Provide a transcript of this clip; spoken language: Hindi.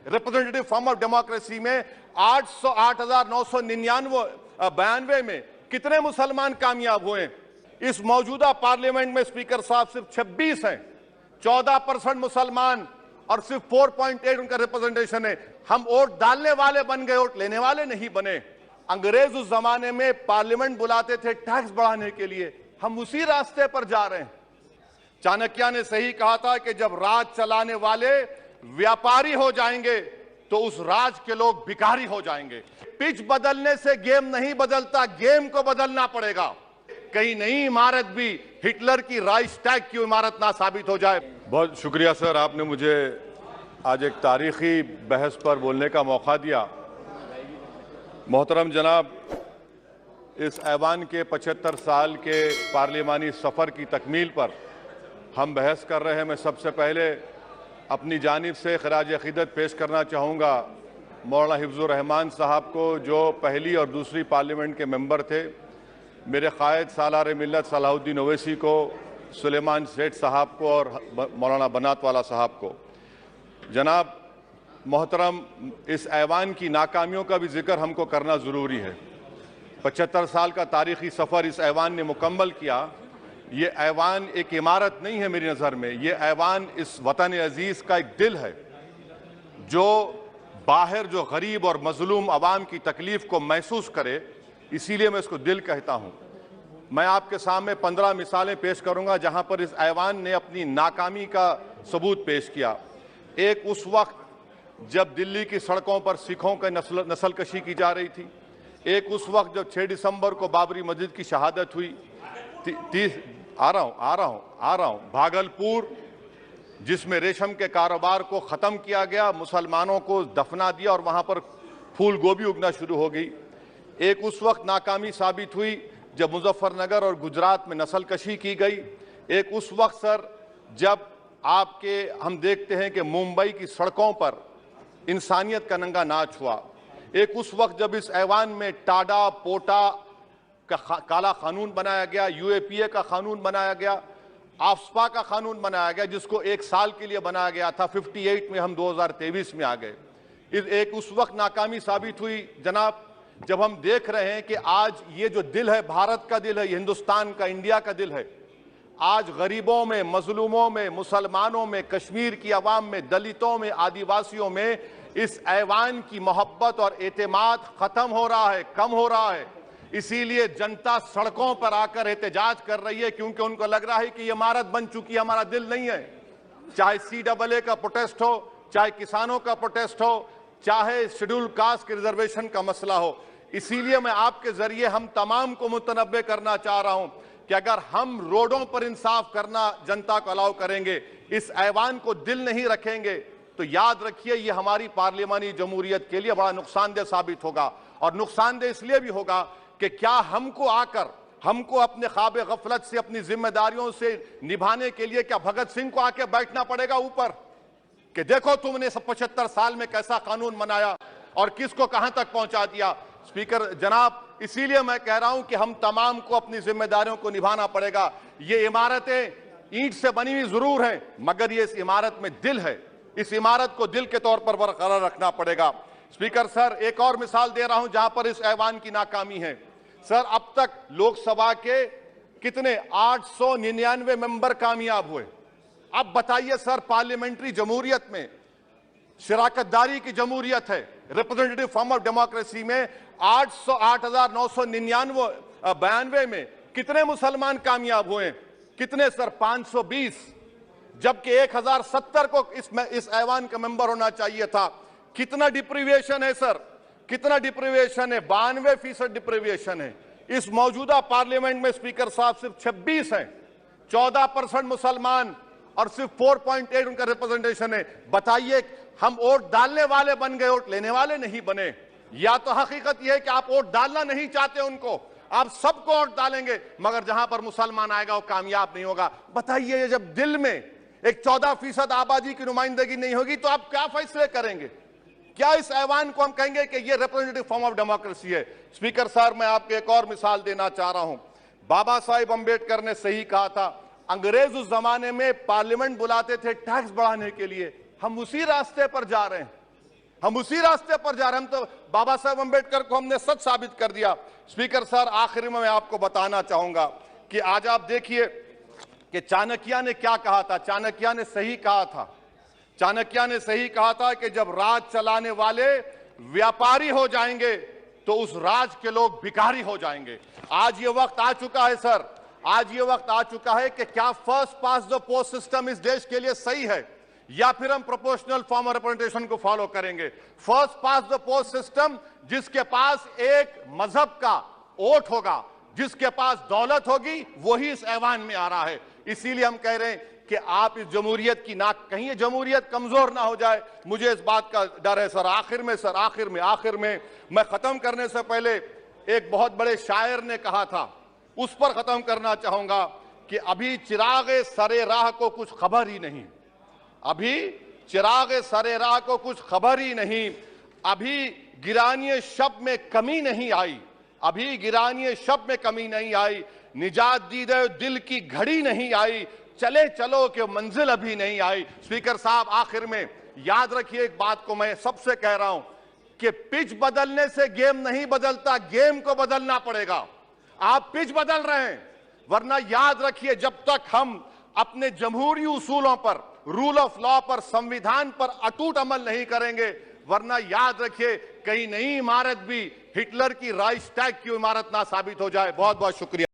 रिप्रेजेंटेटिव फॉर्म ऑफ डेमोक्रेसी में 8,999 में कितने मुसलमान कामयाब हुए? इस मौजूदा पार्लियामेंट में स्पीकर साहब सिर्फ 26 हैं, 14% मुसलमान और सिर्फ 4.8 उनका रिप्रेजेंटेशन है। हम वोट डालने वाले बन गए, वोट लेने वाले नहीं बने। अंग्रेज उस जमाने में पार्लियामेंट बुलाते थे टैक्स बढ़ाने के लिए, हम उसी रास्ते पर जा रहे हैं। चाणक्य ने सही कहा था कि जब राज चलाने वाले व्यापारी हो जाएंगे तो उस राज के लोग भिखारी हो जाएंगे। पिच बदलने से गेम नहीं बदलता, गेम को बदलना पड़ेगा। कहीं नई इमारत भी हिटलर की राइक्सटैग की इमारत ना साबित हो जाए। बहुत शुक्रिया सर, आपने मुझे आज एक तारीखी बहस पर बोलने का मौका दिया। मोहतरम जनाब, इस ऐवान के 75 साल के पार्लिमानी सफ़र की तकमील पर हम बहस कर रहे हैं। मैं सबसे पहले अपनी जानिब से खराज अक़ीदत पेश करना चाहूँगा मौलाना हिफ्ज़ुर रहमान साहब को, जो पहली और दूसरी पार्लियामेंट के मेंबर थे, मेरे क़ायद सालार मिल्लत सलाहुद्दीन ओवैसी को, सुलेमान सेठ साहब को और मौलाना बनात वाला साहब को। जनाब मोहतरम, इस ऐवान की नाकामियों का भी जिक्र हमको करना ज़रूरी है। 75 साल का तारीख़ी सफ़र इस ऐवान ने मुकम्मल किया। ये ऐवान एक इमारत नहीं है मेरी नज़र में, ये ऐवान इस वतन अजीज़ का एक दिल है, जो बाहर जो गरीब और मजलूम अवाम की तकलीफ़ को महसूस करे, इसीलिए मैं इसको दिल कहता हूँ। मैं आपके सामने 15 मिसालें पेश करूँगा जहाँ पर इस ऐवान ने अपनी नाकामी का सबूत पेश किया। एक उस वक्त जब दिल्ली की सड़कों पर सिखों की नस्लकशी की जा रही थी। एक उस वक्त जब 6 दिसंबर को बाबरी मस्जिद की शहादत हुई। आ रहा हूँ भागलपुर, जिसमें रेशम के कारोबार को ख़त्म किया गया, मुसलमानों को दफना दिया और वहाँ पर फूल गोभी उगना शुरू हो गई। एक उस वक्त नाकामी साबित हुई जब मुजफ्फरनगर और गुजरात में नस्लकशी की गई। एक उस वक्त सर जब हम देखते हैं कि मुंबई की सड़कों पर इंसानियत का नंगा नाच हुआ। एक उस वक्त जब इस ऐवान में टाडा पोटा का काला कानून बनाया गया, यूएपीए का कानून बनाया गया, आफ्सपा का कानून बनाया गया, जिसको 1 साल के लिए बनाया गया था। 58 में हम 2023 में आ गए। एक उस वक्त नाकामी साबित हुई जनाब, जब हम देख रहे हैं कि आज ये जो दिल है, भारत का दिल है, हिंदुस्तान का, इंडिया का दिल है, आज गरीबों में, मजलूमों में, मुसलमानों में, कश्मीर की आवाम में, दलितों में, आदिवासियों में इस ऐवान की मोहब्बत और एतमाद खत्म हो रहा है, कम हो रहा है। इसीलिए जनता सड़कों पर आकर एहतजाज कर रही है, क्योंकि उनको लग रहा है कि ये इमारत बन चुकी है, हमारा दिल नहीं है। चाहे CAA का प्रोटेस्ट हो, चाहे किसानों का प्रोटेस्ट हो, चाहे शेड्यूल कास्ट के रिजर्वेशन का मसला हो। इसीलिए मैं आपके जरिए हम तमाम को मुतनब्बे करना चाह रहा हूं कि अगर हम रोडों पर इंसाफ करना जनता को अलाउ करेंगे, इस ऐवान को दिल नहीं रखेंगे, तो याद रखिए ये हमारी पार्लियामानी जमहूरियत के लिए बड़ा नुकसानदेह साबित होगा। और नुकसानदेह इसलिए भी होगा कि क्या हमको अपने ख्वाब गफलत से, अपनी जिम्मेदारियों से निभाने के लिए क्या भगत सिंह को आके बैठना पड़ेगा ऊपर कि देखो तुमने 75 साल में कैसा कानून बनाया और किसको कहां तक पहुंचा दिया। स्पीकर जनाब, इसीलिए मैं कह रहा हूं कि हम तमाम को अपनी जिम्मेदारियों को निभाना पड़ेगा। ये इमारतें ईंट से बनी हुई जरूर हैं, मगर ये इस इमारत में दिल है। इस इमारत को दिल के तौर पर बरकरार रखना पड़ेगा। स्पीकर सर, एक और मिसाल दे रहा हूं जहां पर इस ऐवान की नाकामी है। सर, अब तक लोकसभा के कितने 899 मेंबर कामयाब हुए। अब बताइए सर, पार्लियामेंट्री जमहूरियत में शराकतदारी की जमहूरियत है, रिप्रेजेंटेटिव फॉर्म ऑफ डेमोक्रेसी में 8,999 में कितने मुसलमान कामयाब हुए? कितने सर? 520, जबकि 1070 को इस ऐवान का मेंबर होना चाहिए था। कितना डिप्रीविएशन है सर, कितना डिप्रीविएशन है? 92% डिप्रीविएशन है। इस मौजूदा पार्लियामेंट में स्पीकर साहब सिर्फ 26 हैं, 14% मुसलमान और सिर्फ 4.8 उनका रिप्रेजेंटेशन है। बताइए, हम वोट डालने वाले बन गए, वोट लेने वाले नहीं बने। या तो हकीकत यह है कि आप वोट डालना नहीं चाहते उनको, आप सबको वोट डालेंगे, मगर जहां पर मुसलमान आएगा वो कामयाब नहीं होगा। बताइए, जब दिल में एक 14% आबादी की नुमाइंदगी नहीं होगी तो आप क्या फैसले करेंगे? क्या इस ऐवान को हम कहेंगे कि ये रिप्रेजेंटेटिव फॉर्म ऑफ डेमोक्रेसी है? स्पीकर साहब, मैं आपको एक और मिसाल देना चाह रहा हूं। बाबा साहिब अंबेडकर ने सही कहा था, अंग्रेज उस जमाने में पार्लियामेंट बुलाते थे टैक्स बढ़ाने के लिए, हम उसी रास्ते पर जा रहे हैं। हम उसी रास्ते पर जा रहे हैं। हम तो बाबा साहब अम्बेडकर को हमने सच साबित कर दिया। स्पीकर सर, आखिर में मैं आपको बताना चाहूंगा कि आज आप देखिए कि चाणक्य ने क्या कहा था। चाणक्य ने सही कहा था। चाणक्य ने सही कहा था कि जब राज चलाने वाले व्यापारी हो जाएंगे तो उस राज के लोग भिखारी हो जाएंगे। आज ये वक्त आ चुका है सर, आज ये वक्त आ चुका है कि क्या first pass the post system इस देश के लिए सही है या फिर हम प्रोपोर्शनल फॉर्म ऑफ रिप्रेजेंटेशन को फॉलो करेंगे। First pass the post system, जिसके पास एक मजहब का वोट होगा, जिसके पास दौलत होगी, वही इस ऐवान में आ रहा है। इसीलिए हम कह रहे हैं कि आप इस जमहूरियत की नाक, कहीं ये जमहूरियत कमजोर ना हो जाए, मुझे इस बात का डर है सर। आखिर में मैं खत्म करने से पहले एक बहुत बड़े शायर ने कहा था, उस पर खत्म करना चाहूंगा कि अभी चिराग सरे राह को कुछ खबर ही नहीं, अभी चिराग सरे राह को कुछ खबर ही नहीं, अभी गिरानी शब में कमी नहीं आई, अभी गिरानी शब में कमी नहीं आई, निजात दीदे दिल की घड़ी नहीं आई, चले चलो कि मंजिल अभी नहीं आई। स्पीकर साहब, आखिर में याद रखिए एक बात को मैं सबसे कह रहा हूं कि पिच बदलने से गेम नहीं बदलता, गेम को बदलना पड़ेगा। आप पिच बदल रहे हैं, वरना याद रखिए जब तक हम अपने जमहूरी उसूलों पर, रूल ऑफ लॉ पर, संविधान पर अटूट अमल नहीं करेंगे, वरना याद रखिए कहीं नई इमारत भी हिटलर की राइक्सटैग की इमारत ना साबित हो जाए। बहुत बहुत शुक्रिया।